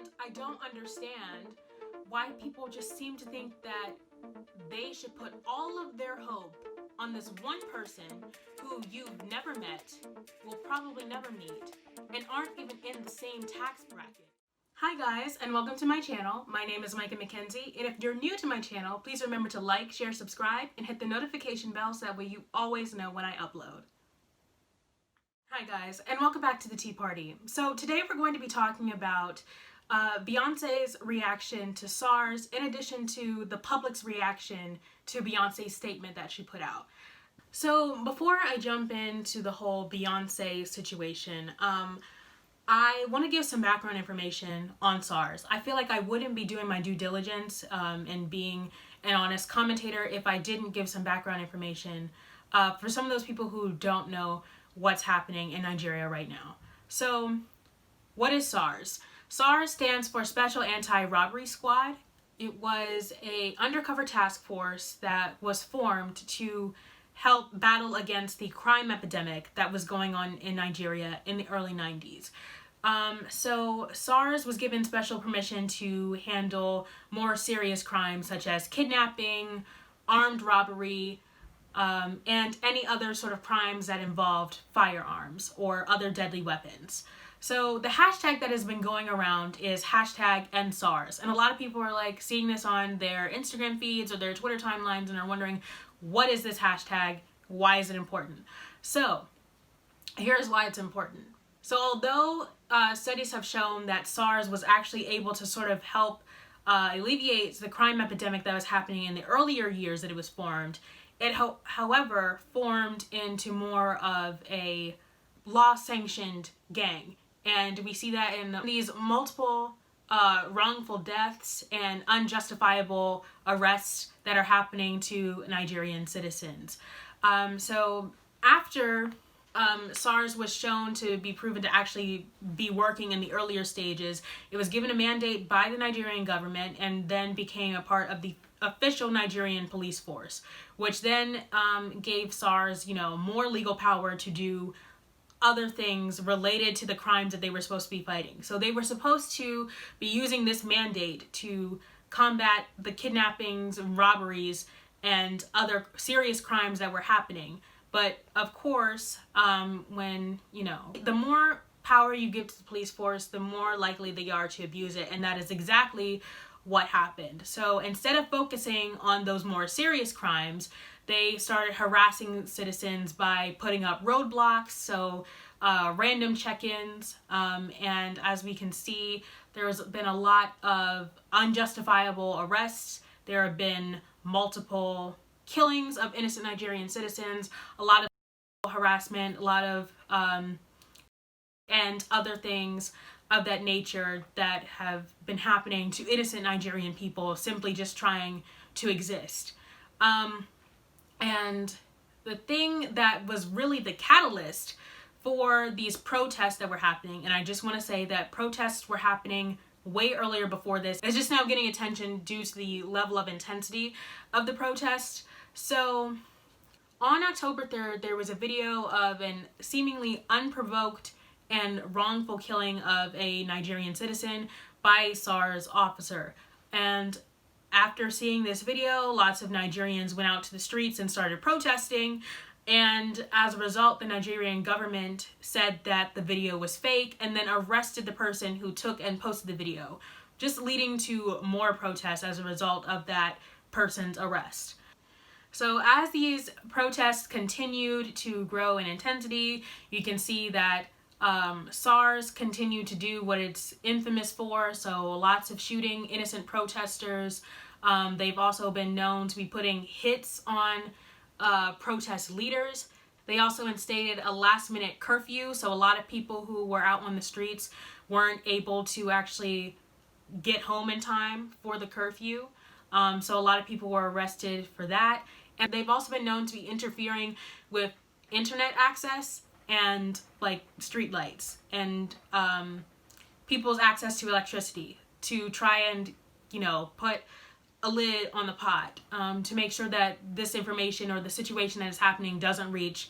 And I don't understand why people just seem to think that they should put all of their hope on this one person who you've never met, will probably never meet, and aren't even in the same tax bracket. Hi guys, and welcome to my channel. My name is Micah McKenzie, and if you're new to my channel, please remember to like, share, subscribe, and hit the notification bell so that way you always know when I upload. Hi guys, and welcome back to the Tea Party. So today we're going to be talking about Beyonce's reaction to SARS, in addition to the public's reaction to Beyonce's statement that she put out. So before I jump into the whole Beyonce situation, I want to give some background information on SARS. I feel like I wouldn't be doing my due diligence and being an honest commentator if I didn't give some background information for some of those people who don't know what's happening in Nigeria right now. So what is SARS? SARS stands for Special Anti-Robbery Squad. It was an undercover task force that was formed to help battle against the crime epidemic that was going on in Nigeria in the early 90s. So SARS was given special permission to handle more serious crimes such as kidnapping, armed robbery, and any other sort of crimes that involved firearms or other deadly weapons. So the hashtag that has been going around is hashtag #EndSARS. And a lot of people are like seeing this on their Instagram feeds or their Twitter timelines and are wondering, what is this hashtag? Why is it important? So here's why it's important. So although studies have shown that SARS was actually able to sort of help alleviate the crime epidemic that was happening in the earlier years that it was formed, it however formed into more of a law-sanctioned gang. And we see that in these multiple wrongful deaths and unjustifiable arrests that are happening to Nigerian citizens. So after SARS was shown to be proven to actually be working in the earlier stages, it was given a mandate by the Nigerian government and then became a part of the official Nigerian police force, which then gave SARS, more legal power to do other things related to the crimes that they were supposed to be fighting. So they were supposed to be using this mandate to combat the kidnappings and robberies and other serious crimes that were happening. But of course, when, the more power you give to the police force, the more likely they are to abuse it. And that is exactly what happened. So instead of focusing on those more serious crimes, they started harassing citizens by putting up roadblocks, so random check-ins, and as we can see, there's been a lot of unjustifiable arrests. There have been multiple killings of innocent Nigerian citizens, a lot of harassment, a lot of and other things of that nature that have been happening to innocent Nigerian people simply just trying to exist. And the thing that was really the catalyst for these protests that were happening, and I just want to say that protests were happening way earlier before this. It's just now getting attention due to the level of intensity of the protest. So on October 3rd, there was a video of an seemingly unprovoked and wrongful killing of a Nigerian citizen by a SARS officer. And after seeing this video, lots of Nigerians went out to the streets and started protesting. And as a result, the Nigerian government said that the video was fake and then arrested the person who took and posted the video, just leading to more protests as a result of that person's arrest. So as these protests continued to grow in intensity, you can see that SARS continued to do what it's infamous for, so lots of shooting innocent protesters. They've also been known to be putting hits on protest leaders. They also instated a last-minute curfew, so a lot of people who were out on the streets weren't able to actually get home in time for the curfew. So a lot of people were arrested for that. And they've also been known to be interfering with internet access and like street lights and people's access to electricity to try and, put a lid on the pot to make sure that this information or the situation that is happening doesn't reach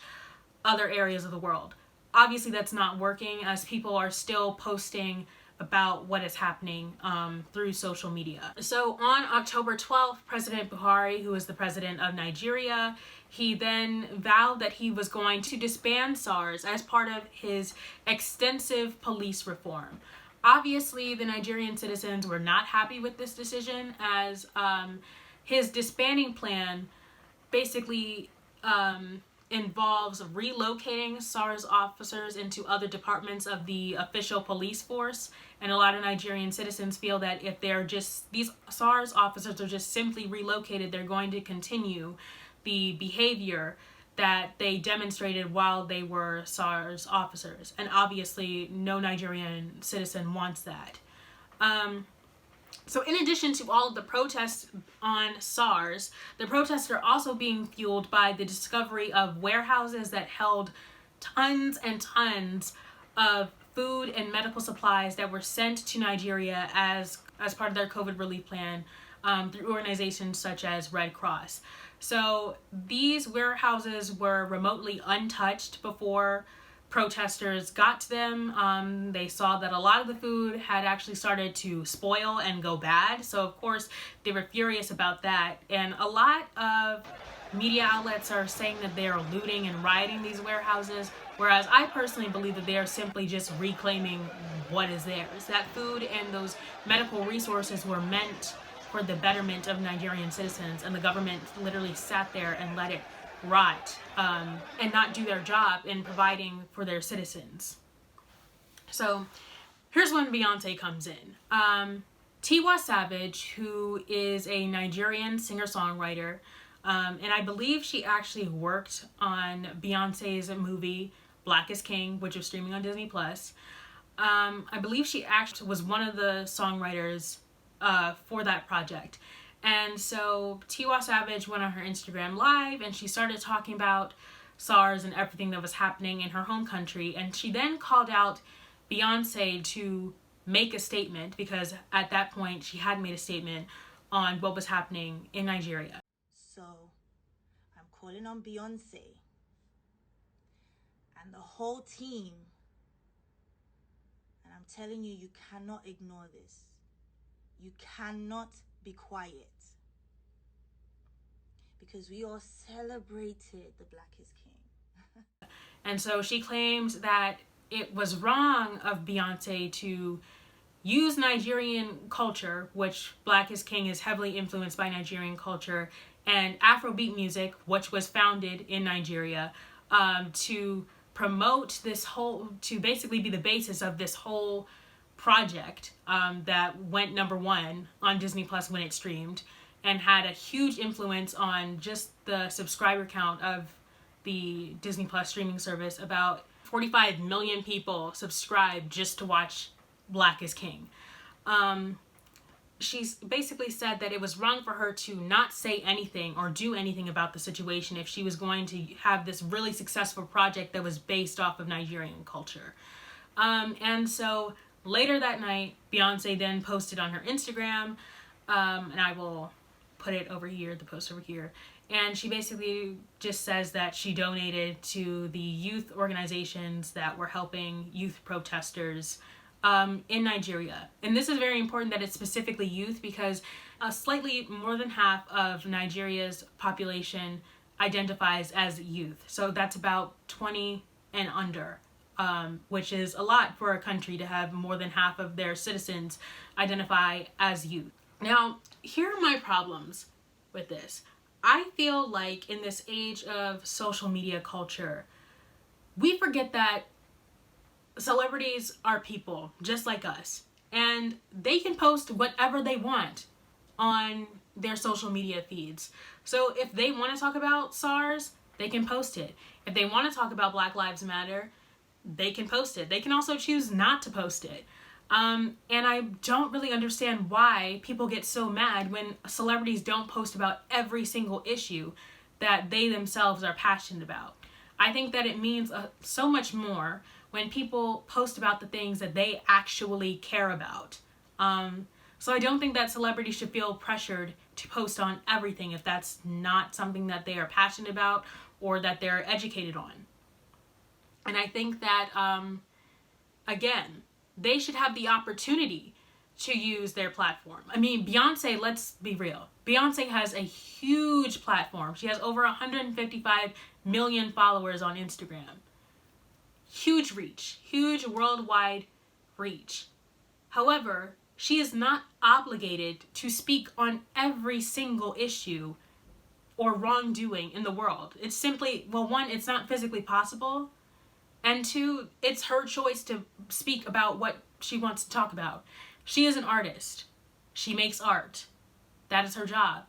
other areas of the world. Obviously that's not working, as people are still posting about what is happening through social media. So on October 12th, President Buhari, who is the president of Nigeria, he then vowed that he was going to disband SARS as part of his extensive police reform. Obviously, the Nigerian citizens were not happy with this decision, as his disbanding plan basically involves relocating SARS officers into other departments of the official police force. And a lot of Nigerian citizens feel that if these SARS officers are just simply relocated, they're going to continue the behavior that they demonstrated while they were SARS officers. And obviously, no Nigerian citizen wants that. So in addition to all of the protests on SARS, the protests are also being fueled by the discovery of warehouses that held tons and tons of food and medical supplies that were sent to Nigeria as part of their COVID relief plan through organizations such as Red Cross. So these warehouses were remotely untouched before protesters got to them. They saw that a lot of the food had actually started to spoil and go bad. So of course they were furious about that. And a lot of media outlets are saying that they are looting and rioting these warehouses, whereas I personally believe that they are simply just reclaiming what is theirs. That food and those medical resources were meant for the betterment of Nigerian citizens, and the government literally sat there and let it rot and not do their job in providing for their citizens. So here's when Beyoncé comes in. Tiwa Savage, who is a Nigerian singer-songwriter, and I believe she actually worked on Beyonce's movie Black is King, which is streaming on Disney+. I believe she actually was one of the songwriters for that project. And so Tiwa Savage went on her Instagram Live and she started talking about SARS and everything that was happening in her home country. And she then called out Beyoncé to make a statement, because at that point she had made a statement on what was happening in Nigeria. So I'm calling on Beyoncé and the whole team, and I'm telling you, you cannot ignore this. You cannot be quiet, because we all celebrated the Black is King. And so she claims that it was wrong of Beyoncé to use Nigerian culture, which Black is King is heavily influenced by Nigerian culture, and Afrobeat music, which was founded in Nigeria, to promote this whole, to basically be the basis of this whole project that went #1 on Disney Plus when it streamed, and had a huge influence on just the subscriber count of the Disney Plus streaming service. About 45 million people subscribed just to watch Black is King. She's basically said that it was wrong for her to not say anything or do anything about the situation if she was going to have this really successful project that was based off of Nigerian culture. And so later that night, Beyoncé then posted on her Instagram, and I will put it over here, the post over here, and she basically just says that she donated to the youth organizations that were helping youth protesters in Nigeria. And this is very important that it's specifically youth, because slightly more than half of Nigeria's population identifies as youth. So that's about 20 and under, which is a lot for a country to have more than half of their citizens identify as youth. Now, here are my problems with this. I feel like in this age of social media culture, we forget that celebrities are people just like us, and they can post whatever they want on their social media feeds. So if they want to talk about SARS, they can post it. If they want to talk about Black Lives Matter, they can post it. They can also choose not to post it. And I don't really understand why people get so mad when celebrities don't post about every single issue that they themselves are passionate about. I think that it means so much more when people post about the things that they actually care about. So I don't think that celebrities should feel pressured to post on everything if that's not something that they are passionate about or that they're educated on. And I think that, again, they should have the opportunity to use their platform. I mean, Beyonce, let's be real. Beyonce has a huge platform. She has over 155 million followers on Instagram. Huge reach, huge worldwide reach. However, she is not obligated to speak on every single issue or wrongdoing in the world. It's simply, well, one, it's not physically possible. And two, it's her choice to speak about what she wants to talk about. She is an artist. She makes art. That is her job.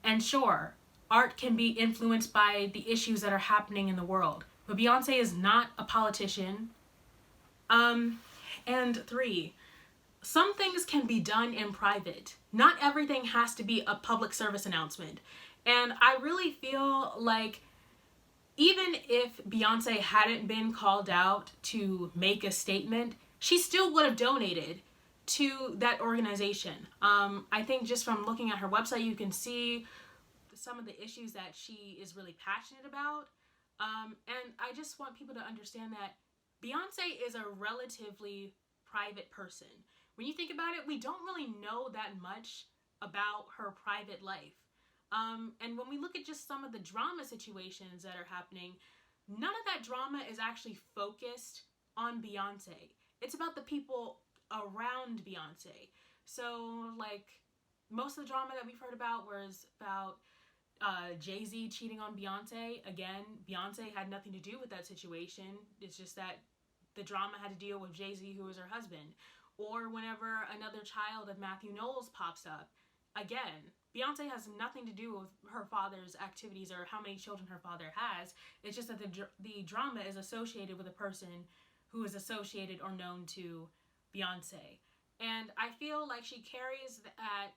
And sure, art can be influenced by the issues that are happening in the world. But Beyonce is not a politician. And three, some things can be done in private. Not everything has to be a public service announcement. And I really feel like even if Beyonce hadn't been called out to make a statement, she still would have donated to that organization. I think just from looking at her website, you can see some of the issues that she is really passionate about. And I just want people to understand that Beyonce is a relatively private person. When you think about it, we don't really know that much about her private life. And when we look at just some of the drama situations that are happening, none of that drama is actually focused on Beyonce. It's about the people around Beyonce. So, like, most of the drama that we've heard about was about Jay-Z cheating on Beyonce. Again, Beyonce had nothing to do with that situation. It's just that the drama had to deal with Jay-Z, who was her husband. Or whenever another child of Matthew Knowles pops up, again, Beyonce has nothing to do with her father's activities or how many children her father has. It's just that the drama is associated with a person who is associated or known to Beyonce. And I feel like she carries that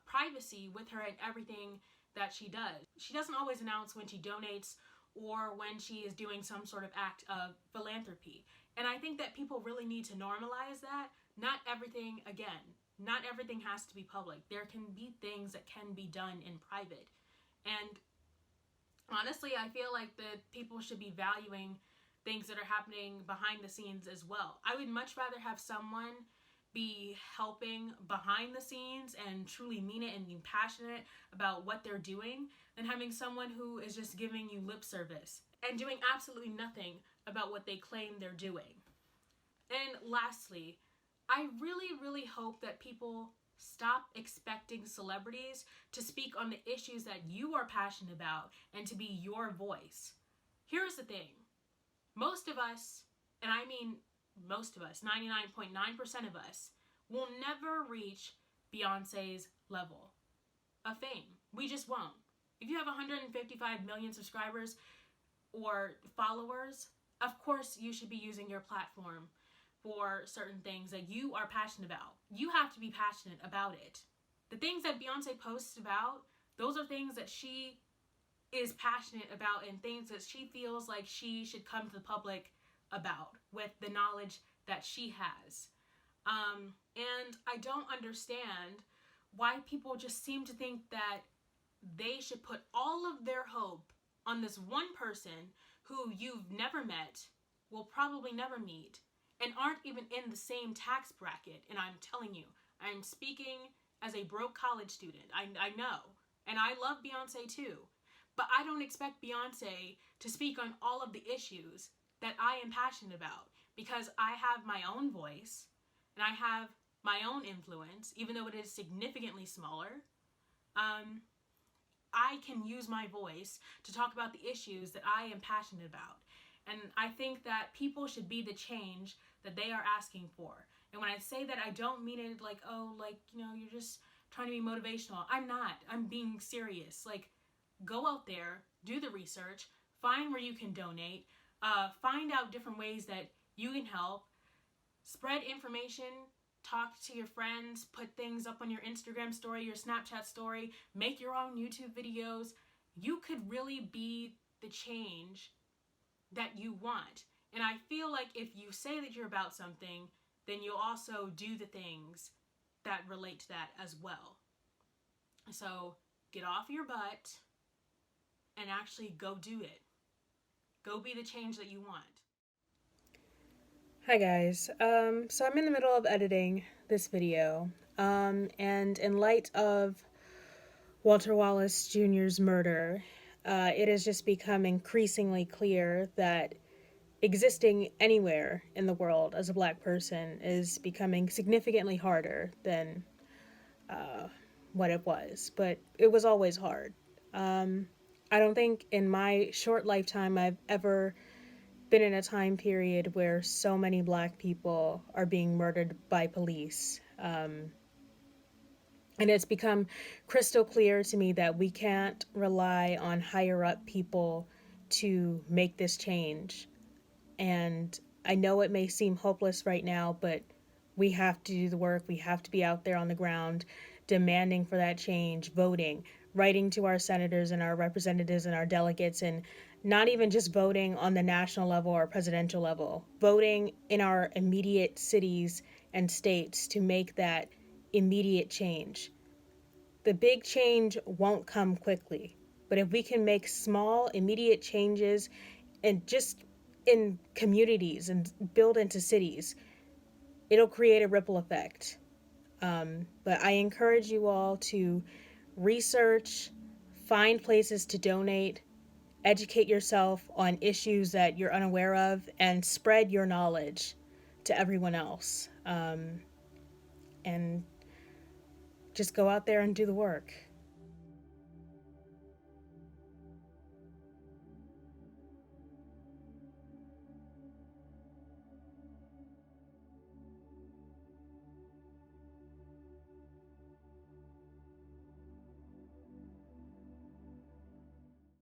privacy with her in everything that she does. She doesn't always announce when she donates or when she is doing some sort of act of philanthropy. And I think that people really need to normalize that. Not everything has to be public. There can be things that can be done in private. And honestly, I feel like the people should be valuing things that are happening behind the scenes as well. I would much rather have someone be helping behind the scenes and truly mean it and being passionate about what they're doing than having someone who is just giving you lip service and doing absolutely nothing about what they claim they're doing. And lastly, I really, really hope that people stop expecting celebrities to speak on the issues that you are passionate about and to be your voice. Here's the thing. Most of us, and I mean most of us, 99.9% of us, will never reach Beyonce's level of fame. We just won't. If you have 155 million subscribers or followers, of course you should be using your platform for certain things that you are passionate about. You have to be passionate about it. The things that Beyonce posts about, those are things that she is passionate about and things that she feels like she should come to the public about with the knowledge that she has. And I don't understand why people just seem to think that they should put all of their hope on this one person who you've never met, will probably never meet, and aren't even in the same tax bracket. And I'm telling you, I'm speaking as a broke college student. I know. And I love Beyonce too. But I don't expect Beyonce to speak on all of the issues that I am passionate about because I have my own voice and I have my own influence, even though it is significantly smaller. I can use my voice to talk about the issues that I am passionate about. And I think that people should be the change that they are asking for. And when I say that, I don't mean it like, oh, like, you know, you're just trying to be motivational. I'm not. I'm being serious. Like, go out there, do the research, find where you can donate, find out different ways that you can help, spread information, talk to your friends, put things up on your Instagram story, your Snapchat story, make your own YouTube videos. You could really be the change that you want. And I feel like if you say that you're about something, then you'll also do the things that relate to that as well. So get off your butt and actually go do it. Go be the change that you want. Hi guys. So I'm in the middle of editing this video, and in light of Walter Wallace Jr.'s murder, it has just become increasingly clear that existing anywhere in the world as a black person is becoming significantly harder than what it was. But it was always hard. I don't think in my short lifetime I've ever been in a time period where so many black people are being murdered by police. And it's become crystal clear to me that we can't rely on higher up people to make this change. And I know it may seem hopeless right now, but we have to do the work. We have to be out there on the ground demanding for that change, voting, writing to our senators and our representatives and our delegates, and not even just voting on the national level or presidential level, voting in our immediate cities and states to make that immediate change. The big change won't come quickly, but if we can make small, immediate changes and just in communities and build into cities, it'll create a ripple effect. But I encourage you all to research, find places to donate, educate yourself on issues that you're unaware of, and spread your knowledge to everyone else. And just go out there and do the work.